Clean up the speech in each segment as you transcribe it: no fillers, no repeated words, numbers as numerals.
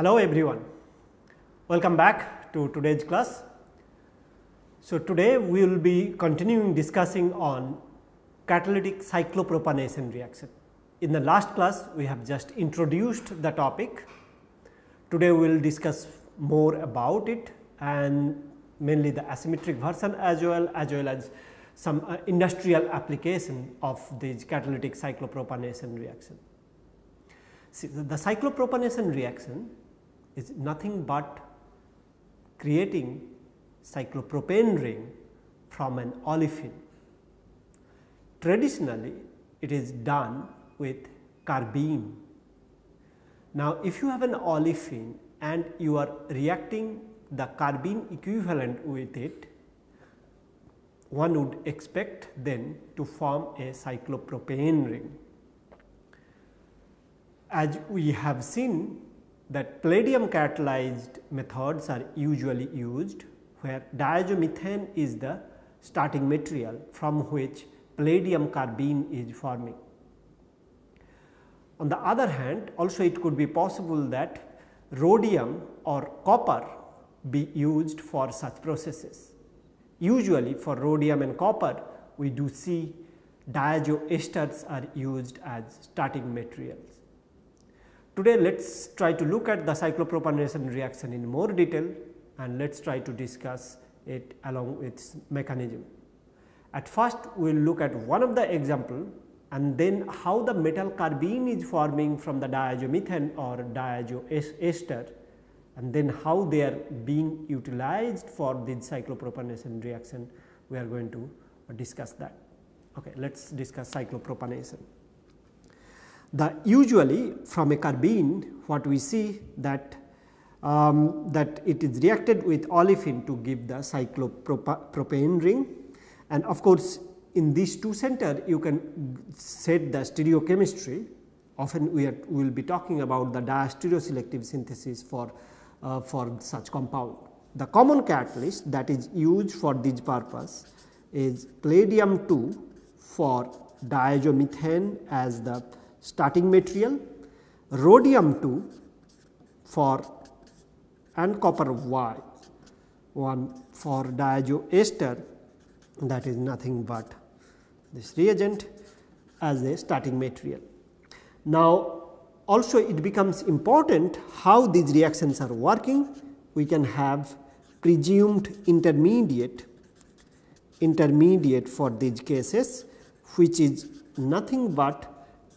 Hello everyone, welcome back to today's class. So, today we will be continuing discussing on catalytic cyclopropanation reaction. In the last class we have just introduced the topic. Today we will discuss more about it and mainly the asymmetric version as well as some industrial application of this catalytic cyclopropanation reaction. See, the cyclopropanation reaction is nothing but creating cyclopropane ring from an olefin. Traditionally, it is done with carbene. Now, if you have an olefin and you are reacting the carbene equivalent with it, one would expect then to form a cyclopropane ring. As we have seen that palladium catalyzed methods are usually used, where diazomethane is the starting material from which palladium carbene is forming. On the other hand, also it could be possible that rhodium or copper be used for such processes. Usually for rhodium and copper, we do see diazo esters are used as starting materials. Today, let us try to look at the cyclopropanation reaction in more detail and let us try to discuss it along with its mechanism. At first, we will look at one of the example and then how the metal carbene is forming from the diazomethane or diazo ester, and then how they are being utilized for this cyclopropanation reaction. We are going to discuss that. Okay, let us discuss cyclopropanation. Usually from a carbene, what we see that that it is reacted with olefin to give the cyclopropane ring, and of course in these two center you can set the stereochemistry. Often we will be talking about the diastereoselective synthesis for such compound. The common catalyst that is used for this purpose is palladium 2 for diazomethane as the starting material, rhodium 2 for and copper Y 1 for diazo ester, that is nothing but this reagent as a starting material. Now, also it becomes important how these reactions are working. We can have presumed intermediate for these cases, which is nothing but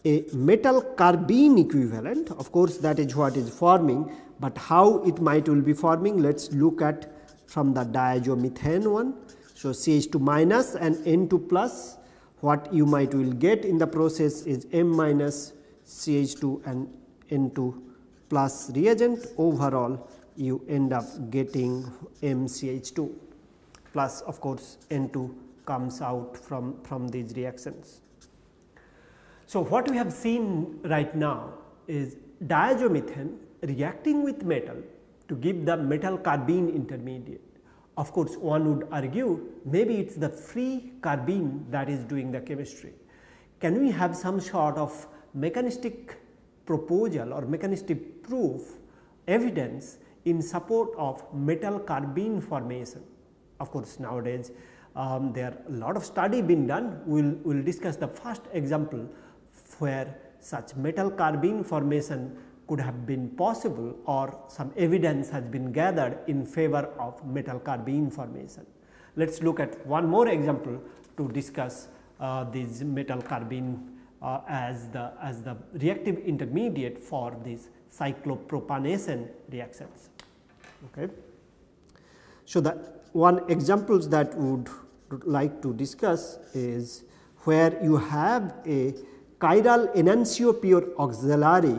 a metal carbene equivalent. Of course, that is what is forming, but how it might will be forming, let us look at from the diazomethane one. So, CH2 minus and N2 plus, what you might will get in the process is M minus CH2 and N2 plus reagent. Overall, you end up getting MCH2 plus, of course, N2 comes out from these reactions. So, what we have seen right now is diazomethane reacting with metal to give the metal carbene intermediate. Of course, one would argue maybe it is the free carbene that is doing the chemistry. Can we have some sort of mechanistic proposal or mechanistic proof evidence in support of metal carbene formation? Of course, nowadays there are a lot of study being done. We will discuss the first example where such metal carbene formation could have been possible or some evidence has been gathered in favor of metal carbene formation. Let us look at one more example to discuss this metal carbene as the reactive intermediate for these cyclopropanation reactions. Okay. So, the one examples that would like to discuss is where you have a chiral enantiopure auxiliary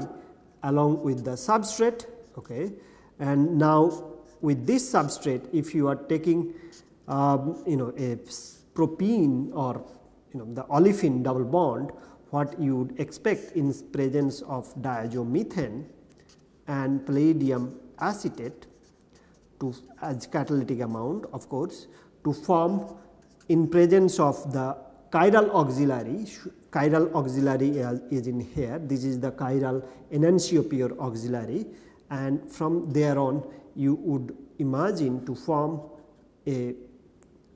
along with the substrate. Okay. And now, with this substrate, if you are taking a propene or the olefin double bond, what you would expect in presence of diazomethane and palladium acetate to as catalytic amount, of course, to form in presence of the chiral auxiliary. Chiral auxiliary is in here. This is the chiral enantiopure auxiliary, and from there on you would imagine to form a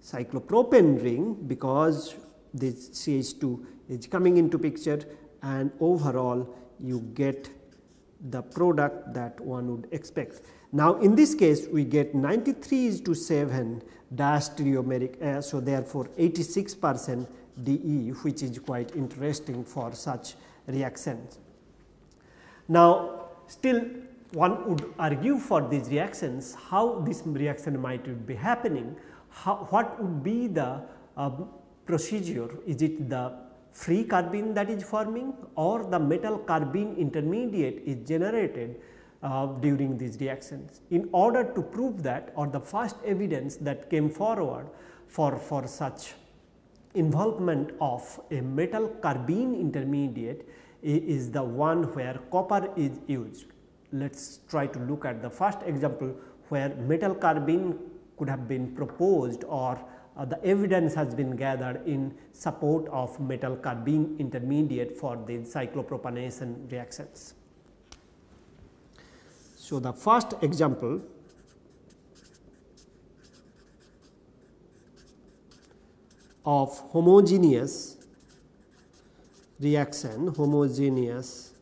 cyclopropane ring, because this CH2 is coming into picture, and overall you get the product that one would expect. Now, in this case we get 93:7 diastereomeric, so therefore 86% DE, which is quite interesting for such reactions. Now, still one would argue for these reactions, how this reaction might be happening, what would be the procedure. Is it the free carbene that is forming, or the metal carbene intermediate is generated during these reactions? In order to prove that, or the first evidence that came forward for such involvement of a metal carbene intermediate is the one where copper is used. Let us try to look at the first example where metal carbene could have been proposed, or the evidence has been gathered in support of metal carbene intermediate for the cyclopropanation reactions. So, the first example of homogeneous reaction, homogeneous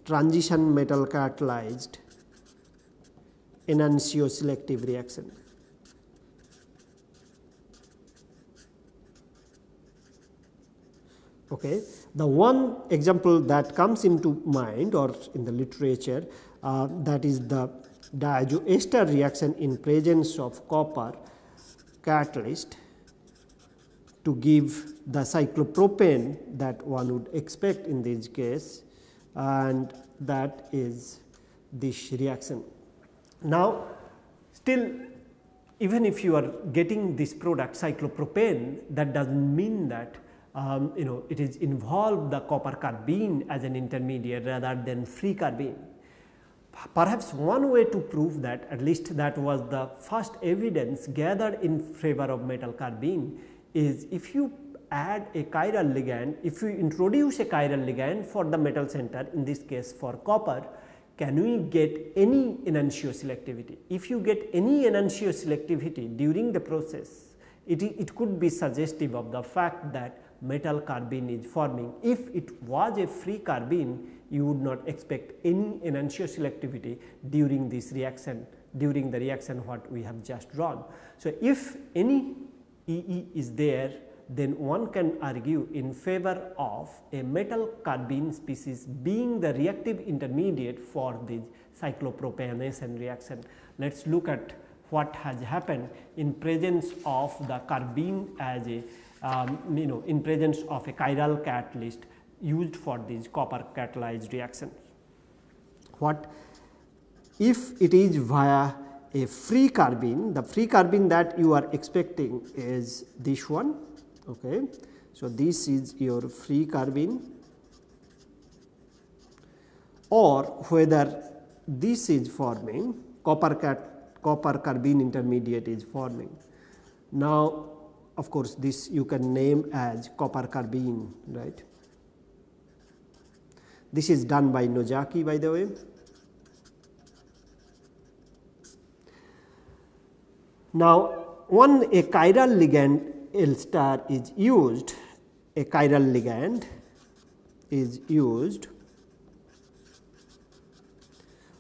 transition metal catalyzed enantioselective reaction. Okay. The one example that comes into mind or in the literature, that is the diazoester reaction in presence of copper catalyst to give the cyclopropane that one would expect in this case, and that is this reaction. Now, still even if you are getting this product cyclopropane, that does not mean that it is involved the copper carbene as an intermediate rather than free carbene. Perhaps one way to prove that, at least that was the first evidence gathered in favor of metal carbene, is if you add a chiral ligand, if you introduce a chiral ligand for the metal center, in this case for copper, can we get any enantioselectivity? If you get any enantioselectivity during the process, it could be suggestive of the fact that metal carbene is forming. If it was a free carbene, you would not expect any enantioselectivity during this reaction, during the reaction what we have just drawn. So, if any EE is there, then one can argue in favor of a metal carbene species being the reactive intermediate for the cyclopropanation reaction. Let us look at what has happened in presence of the carbene as a in presence of a chiral catalyst used for these copper catalyzed reactions. What if it is via a free carbene? The free carbene that you are expecting is this one. Okay. So, this is your free carbene, or whether this is forming copper carbene intermediate is forming. Now, of course, this you can name as copper carbene, right. This is done by Nozaki, by the way. Now, a chiral ligand L star is used, a chiral ligand is used.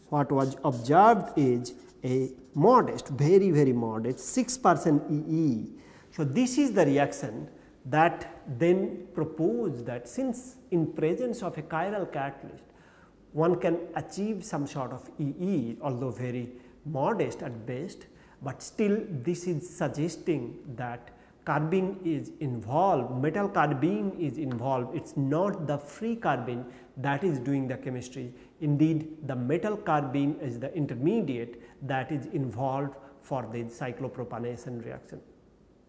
What was observed is a modest, very modest 6% EE. So, this is the reaction that then proposed that since in presence of a chiral catalyst, one can achieve some sort of EE, although very modest at best, but still this is suggesting that carbene is involved, metal carbene is involved. It is not the free carbene that is doing the chemistry. Indeed, the metal carbene is the intermediate that is involved for the cyclopropanation reaction.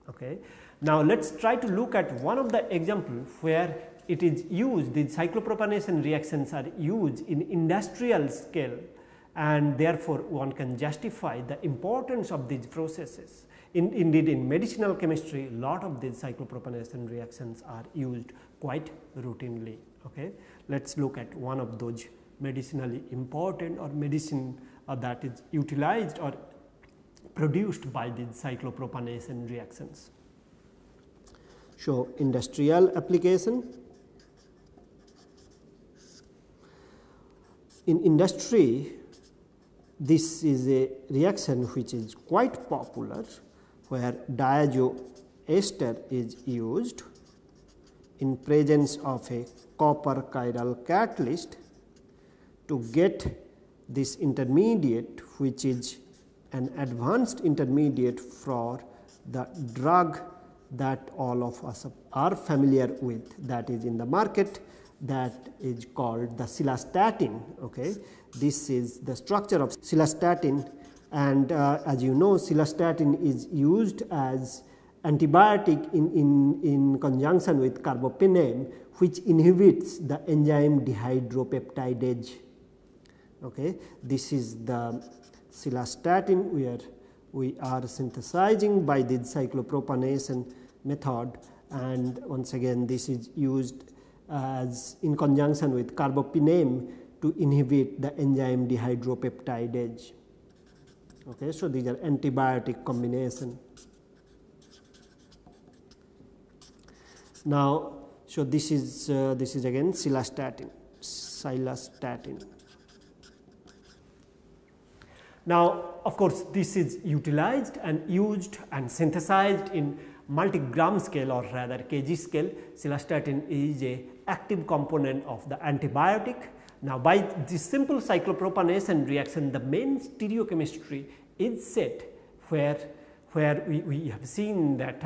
Okay. Now, let us try to look at one of the examples where it is used, the cyclopropanation reactions are used in industrial scale, and therefore, one can justify the importance of these processes. Indeed, in medicinal chemistry, a lot of these cyclopropanation reactions are used quite routinely. Okay. Let us look at one of those medicinally important or medicine that is utilized or produced by these cyclopropanation reactions. So, industrial application. In industry, this is a reaction which is quite popular, where diazoester is used in presence of a copper chiral catalyst to get this intermediate, which is an advanced intermediate for the drug that all of us are familiar with, that is in the market, that is called the cilastatin. Okay. This is the structure of cilastatin, and as you know, cilastatin is used as antibiotic in conjunction with carbapenem, which inhibits the enzyme dehydropeptidase. Okay. This is the cilastatin where we are synthesizing by the cyclopropanation method, and once again this is used as in conjunction with carbapenem to inhibit the enzyme dehydropeptidase. Okay. So, these are antibiotic combination. Now, so this is again cilastatin. Now, of course, this is utilized and used and synthesized in multi-gram scale or rather kg scale. Cilastatin is a active component of the antibiotic. Now, by this simple cyclopropanation reaction, the main stereochemistry is set where we have seen that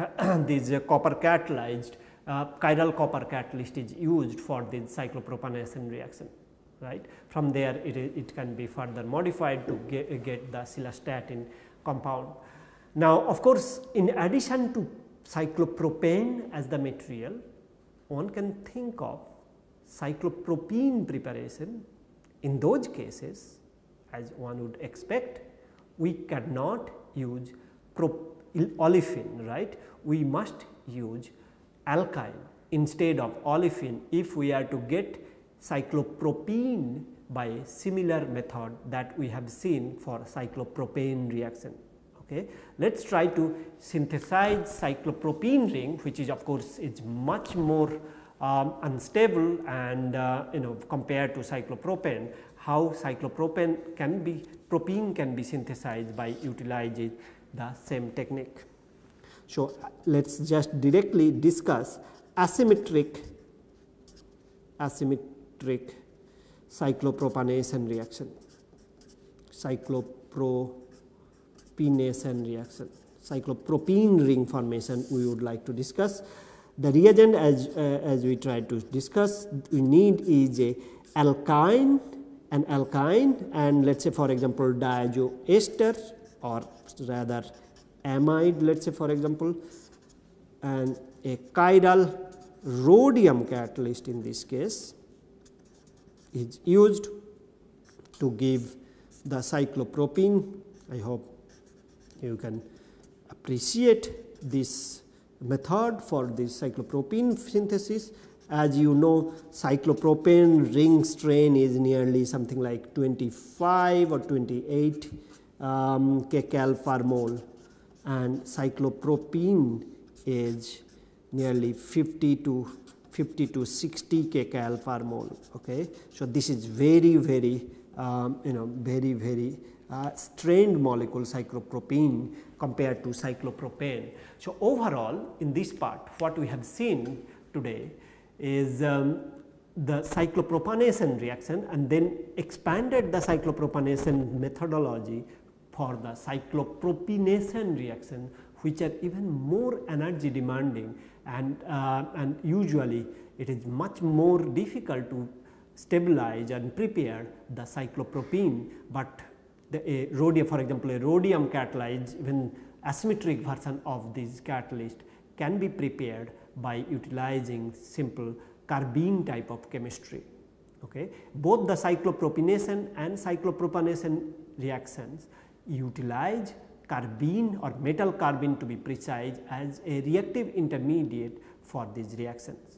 this copper catalyzed chiral copper catalyst is used for this cyclopropanation reaction. Right. From there it can be further modified to get the cilastatin compound. Now, of course, in addition to cyclopropane as the material, one can think of cyclopropene preparation. In those cases, as one would expect, we cannot use olefin, right. We must use alkyne instead of olefin if we are to get cyclopropene by similar method that we have seen for cyclopropane reaction. Okay. Let us try to synthesize cyclopropene ring, which is of course is much more unstable and compared to cyclopropane. How cyclopropane can be synthesized by utilizing the same technique. So, let us just directly discuss asymmetric cyclopropanation reaction, cyclopropene ring formation we would like to discuss. The reagent as we tried to discuss, we need is a alkyne and let us say for example diazoester or rather amide, let us say for example, and a chiral rhodium catalyst in this case is used to give the cyclopropene. I hope you can appreciate this method for this cyclopropene synthesis. As you know, cyclopropane ring strain is nearly something like 25 or 28 kcal per mole, and cyclopropene is nearly 50 to 60 kcal per mole. Okay. So, this is very strained molecule cyclopropene compared to cyclopropane. So, overall in this part what we have seen today is the cyclopropanation reaction, and then expanded the cyclopropanation methodology for the cyclopropenation reaction, which are even more energy demanding and usually it is much more difficult to stabilize and prepare the cyclopropene, but the rhodium, for example, a rhodium catalyzed even asymmetric version of this catalyst can be prepared by utilizing simple carbene type of chemistry. Okay. Both the cyclopropenation and cyclopropanation reactions utilize carbene or metal carbene to be precise as a reactive intermediate for these reactions.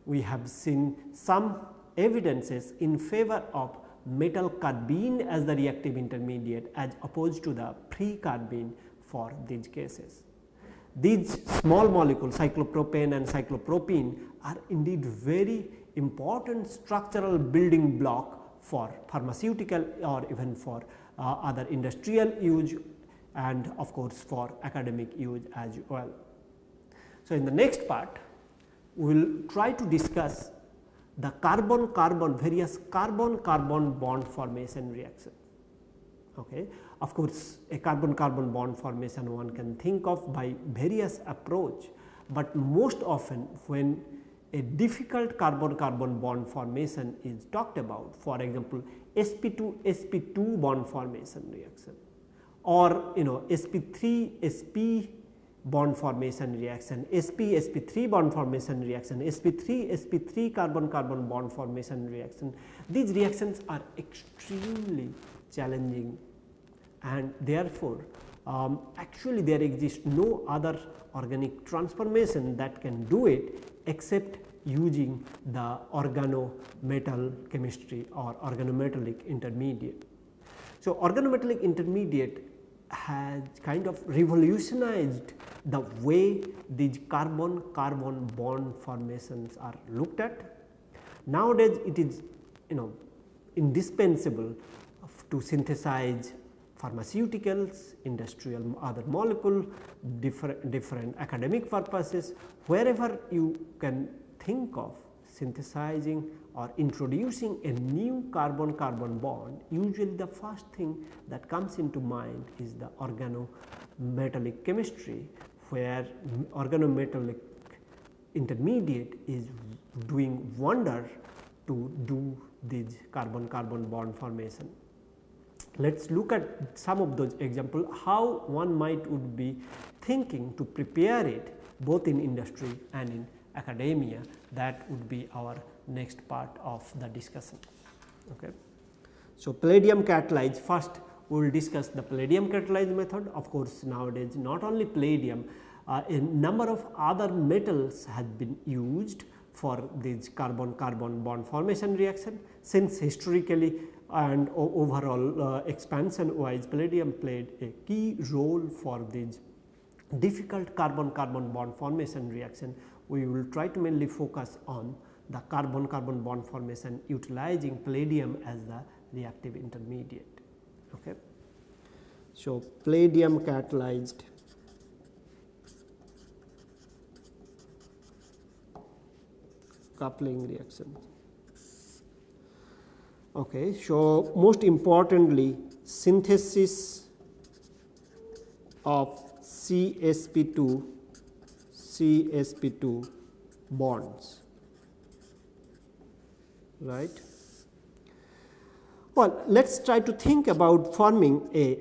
We have seen some evidences in favor of metal carbene as the reactive intermediate as opposed to the free carbene for these cases. These small molecules cyclopropane and cyclopropene are indeed very important structural building block for pharmaceutical or even for other industrial use and of course for academic use as well. So, in the next part we will try to discuss the carbon-carbon various carbon-carbon bond formation reactions. Okay. Of course, a carbon-carbon bond formation one can think of by various approach, but most often when a difficult carbon-carbon bond formation is talked about, for example, sp2-sp2 bond formation reaction or sp3-sp bond formation reaction, sp-sp3 bond formation reaction, sp3-sp3 carbon-carbon bond formation reaction. These reactions are extremely challenging and therefore, actually there exists no other organic transformation that can do it except using the organometal chemistry or organometallic intermediate. So, organometallic intermediate has kind of revolutionized the way these carbon-carbon bond formations are looked at. Nowadays, it is indispensable to synthesize pharmaceuticals, industrial other molecule, different academic purposes. Wherever you can think of synthesizing or introducing a new carbon-carbon bond, usually the first thing that comes into mind is the organometallic chemistry, where organometallic intermediate is doing wonder to do these carbon-carbon bond formation. Let us look at some of those examples, how one would be thinking to prepare it both in industry and in academia. That would be our next part of the discussion. Okay. So, palladium catalyze, first we will discuss the palladium catalyze method. Of course, nowadays not only palladium, a number of other metals has been used for this carbon-carbon bond formation reaction, since historically and overall expansion wise palladium played a key role for these difficult carbon-carbon bond formation reaction. We will try to mainly focus on the carbon-carbon bond formation utilizing palladium as the reactive intermediate. Okay. So, palladium catalyzed coupling reaction. Okay. So, most importantly synthesis of CsP2 bonds, right. Well, let us try to think about forming a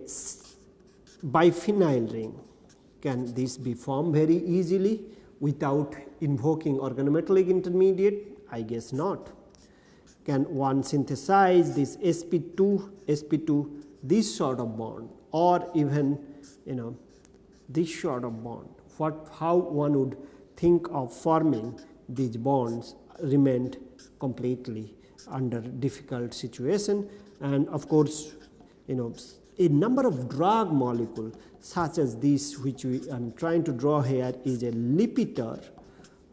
biphenyl ring. Can this be formed very easily without invoking organometallic intermediate? I guess not. Can one synthesize this sp2 this sort of bond, or even this sort of bond? How one would think of forming these bonds remained completely under difficult situation. And of course, a number of drug molecule such as this, which I am trying to draw here, is a lipitor,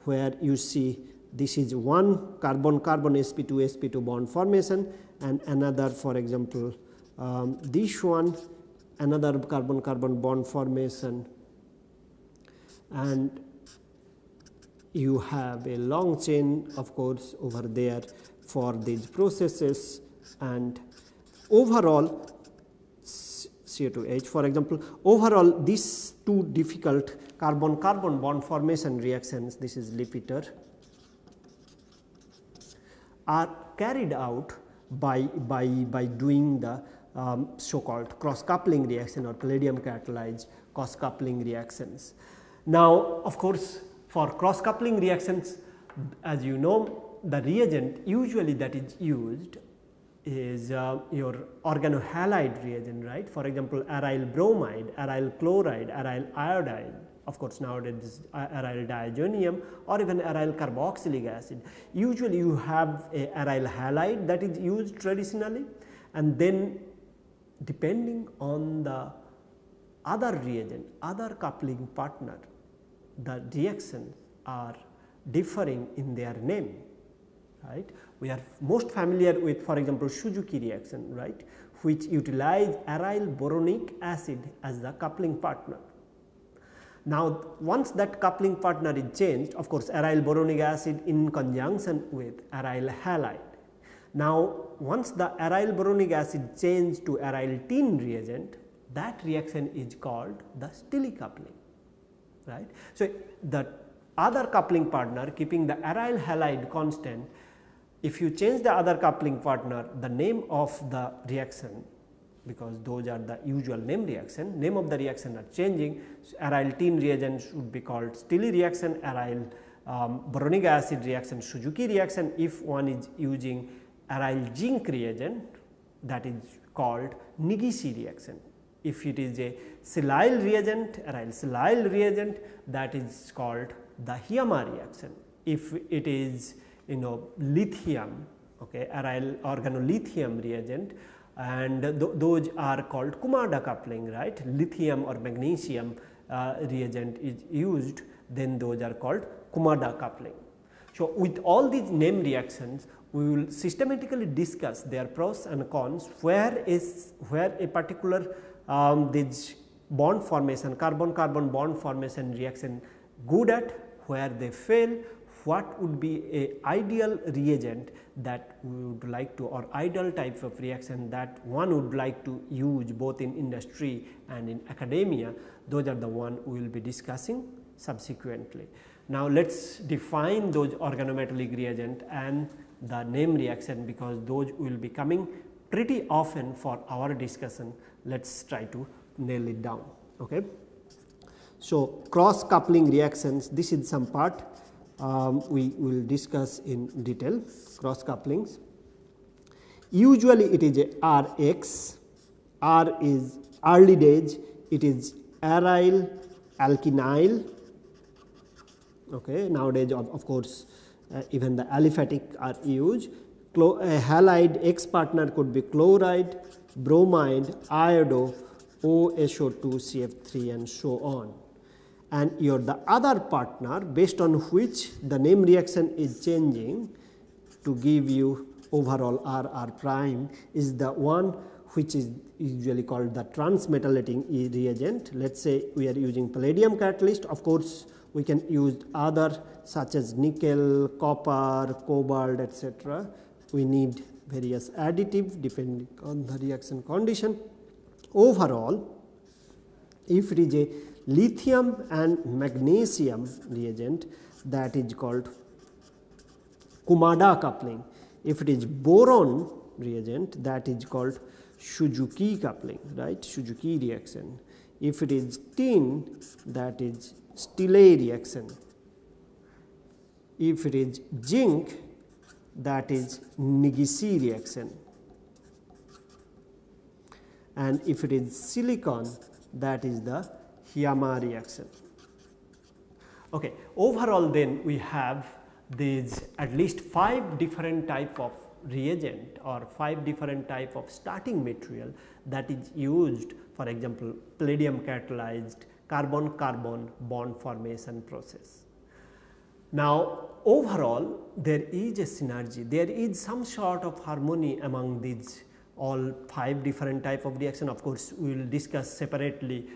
where you see this is one carbon-carbon sp2 bond formation, and another, for example, this one another carbon-carbon bond formation, and you have a long chain of course over there for these processes. And overall CO2H, for example, overall these two difficult carbon-carbon bond formation reactions, this is lipitor, are carried out by doing the so called cross coupling reaction or palladium catalyzed cross coupling reactions. Now, of course, for cross coupling reactions, as you know, the reagent usually that is used is your organohalide reagent, right. For example, aryl bromide, aryl chloride, aryl iodide, of course nowadays aryl diazonium or even aryl carboxylic acid. Usually you have a aryl halide that is used traditionally, and then depending on the other reagent, other coupling partner, the reactions are differing in their name, right. We are most familiar with, for example, Suzuki reaction, right, which utilize aryl boronic acid as the coupling partner. Now, once that coupling partner is changed, of course, aryl boronic acid in conjunction with aryl halide. Now, once the aryl boronic acid changed to aryl tin reagent, that reaction is called the Stille coupling, right. So, the other coupling partner keeping the aryl halide constant, if you change the other coupling partner, the name of the reaction, because those are the usual name of the reaction are changing. So, aryl tin reaction should be called Stille reaction, aryl boronic acid reaction Suzuki reaction. If one is using aryl zinc reagent, that is called Nigisi reaction. If it is a silyl reagent, aryl silyl reagent, that is called the Hiyama reaction. If it is lithium, okay, aryl organolithium reagent, and those are called Kumada coupling, right. Lithium or magnesium reagent is used, then those are called Kumada coupling. So, with all these name reactions, we will systematically discuss their pros and cons, where a particular this bond formation, carbon-carbon bond formation reaction good at, where they fail, what would be a ideal reagent that we would like to, or ideal type of reaction that one would like to use both in industry and in academia. Those are the one we will be discussing subsequently. Now, let us define those organometallic reagent and the name reaction, because those will be coming pretty often for our discussion. Let us try to nail it down. Okay. So, cross coupling reactions, this is some part we will discuss in detail. Cross couplings, usually it is a Rx, R is early days, it is aryl alkynyl. Okay. Nowadays of course, even the aliphatic are used. Halide X partner could be chloride, bromide, iodo, OSO2, CF3 and so on. And the other partner, based on which the name reaction is changing to give you overall RR prime, is the one which is usually called the transmetallitic reagent. Let us say we are using palladium catalyst. Of course, we can use other such as nickel, copper, cobalt, etc. We need various additives depending on the reaction condition. Overall, if it is a lithium and magnesium reagent, that is called Kumada coupling. If it is boron reagent, that is called Suzuki coupling, right, Suzuki reaction. If it is tin, that is Stille reaction. If it is zinc, that is Nigisi reaction, and if it is silicon, that is the Hiyama reaction. Okay. Overall, then we have these at least 5 different type of reagent or 5 different type of starting material that is used, for example, palladium catalyzed carbon-carbon bond formation process. Now, overall there is a synergy, there is some sort of harmony among these all 5 different type of reaction. Of course, we will discuss separately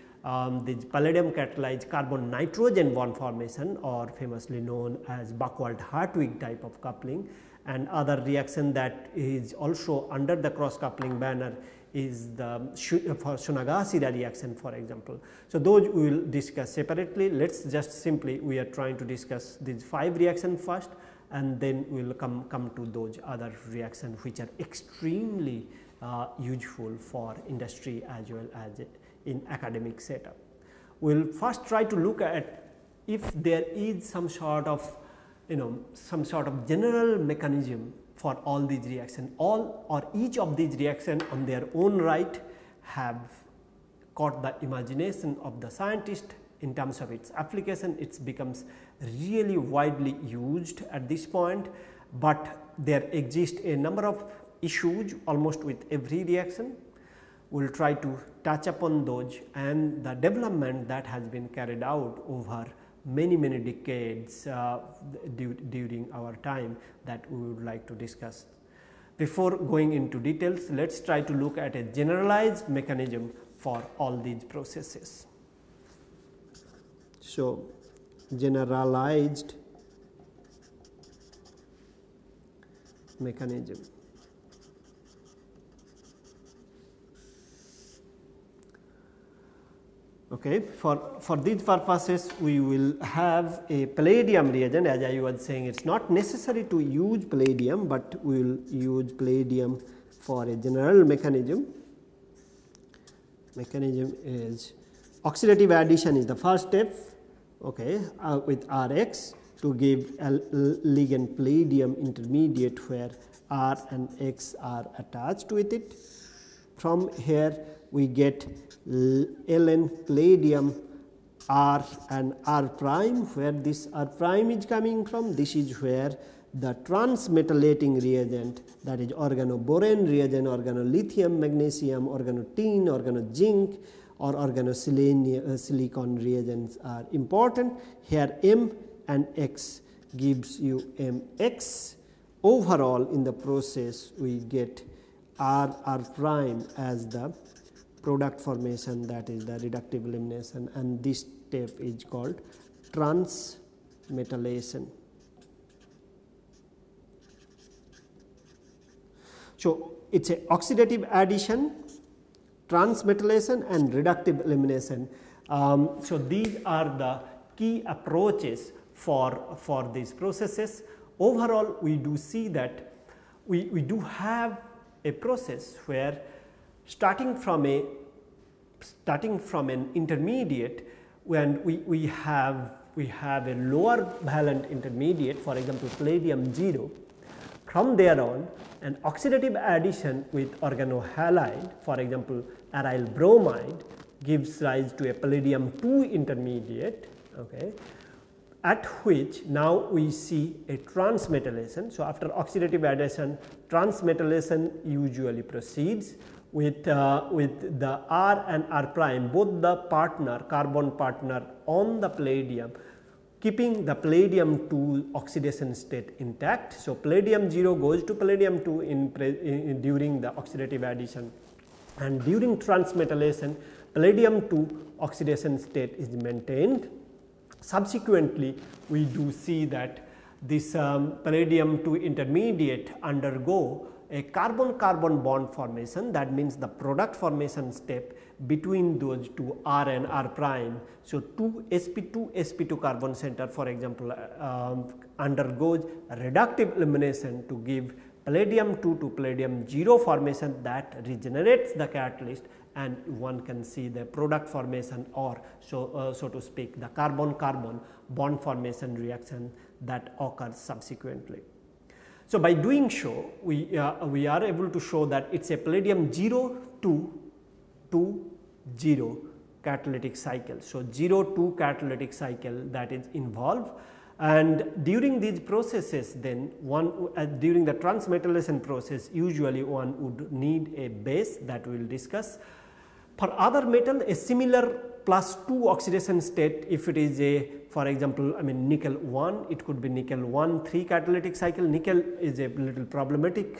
this palladium catalyzed carbon nitrogen bond formation, or famously known as Buchwald-Hartwig type of coupling, and other reaction that is also under the cross coupling banner is the Shunagashira reaction, for example. So, those we will discuss separately. Let us just simply, we are trying to discuss these 5 reactions first, and then we will come to those other reactions which are extremely useful for industry as well as in academic setup. We will first try to look at if there is some sort of some sort of general mechanism for all these reactions. All or each of these reactions on their own right have caught the imagination of the scientist in terms of its application, it becomes really widely used at this point, but there exist a number of issues almost with every reaction. We will try to touch upon those and the development that has been carried out over many decades during our time that we would like to discuss. Before going into details, let us try to look at a generalized mechanism for all these processes. So, generalized mechanism. Okay. For these purposes, we will have a palladium reagent. As I was saying, it is not necessary to use palladium, but we will use palladium for a general mechanism. Mechanism is oxidative addition is the first step, okay, with Rx to give a ligand palladium intermediate where R and X are attached with it. From here we get Ln palladium R and R prime, where this R prime is coming from. This is where the transmetallating reagent, that is organoboron reagent, organolithium, magnesium, organotin, organozinc or organosilicon reagents are important. Here M and X gives you Mx. Overall in the process we get R prime as the product formation, that is the reductive elimination, and this step is called transmetallation. So, it is a oxidative addition, transmetallation and reductive elimination. So, these are the key approaches for these processes. Overall, we do see that we do have a process where starting from an intermediate, when we have a lower valent intermediate, for example, palladium 0. From there on, an oxidative addition with organohalide, for example, aryl bromide, gives rise to a palladium 2 intermediate, okay, at which now we see a transmetallation. So, after oxidative addition, transmetallation usually proceeds with the R and R prime, both the carbon partner on the palladium, keeping the palladium 2 oxidation state intact. So, palladium 0 goes to palladium 2 during the oxidative addition, and during transmetallation palladium 2 oxidation state is maintained. Subsequently, we do see that this palladium 2 intermediate undergo a carbon-carbon bond formation, that means the product formation step between those two R and R prime. So, 2 sp2 carbon center, for example, undergoes a reductive elimination to give palladium 2 to palladium 0 formation that regenerates the catalyst, and one can see the product formation, or so to speak, the carbon-carbon bond formation reaction that occurs subsequently. So, by doing so, we are able to show that it is a palladium 0 to 0 catalytic cycle. So, 0-2 catalytic cycle that is involved, and during these processes then during the transmetallation process usually one would need a base that we will discuss. For other metal, a similar +2 oxidation state, if it is a, for example, nickel 1, it could be nickel 1,3 catalytic cycle. Nickel is a little problematic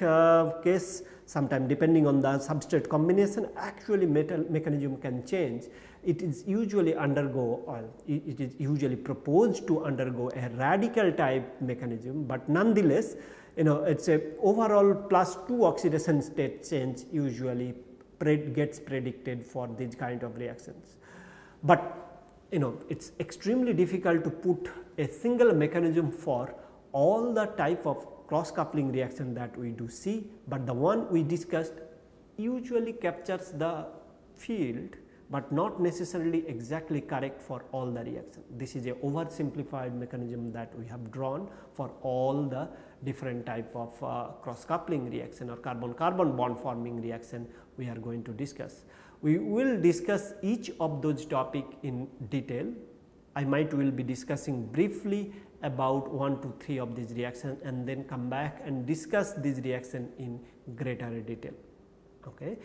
case, sometime depending on the substrate combination. Actually metal mechanism can change. It is usually it is usually proposed to undergo a radical type mechanism, but nonetheless, it is a overall +2 oxidation state change usually gets predicted for these kind of reactions. But it is extremely difficult to put a single mechanism for all the type of cross coupling reaction that we do see, but the one we discussed usually captures the field, but not necessarily exactly correct for all the reactions. This is a oversimplified mechanism that we have drawn for all the different type of cross coupling reaction or carbon-carbon bond forming reaction we are going to discuss. We will discuss each of those topic in detail I might will be discussing briefly about 1 to 3 of these reactions and then come back and discuss these reactions in greater detail. Okay.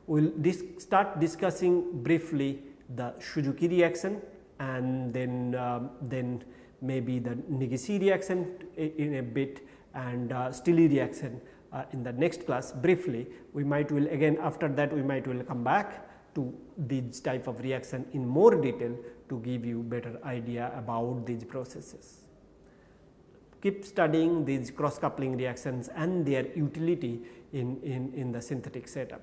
We will start discussing briefly the Suzuki reaction and then maybe the Negishi reaction in a bit and Stille reaction in the next class briefly. We might will again after that we might will come back to these type of reaction in more detail to give you better idea about these processes. Keep studying these cross coupling reactions and their utility in the synthetic setup.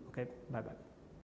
Okay, bye bye.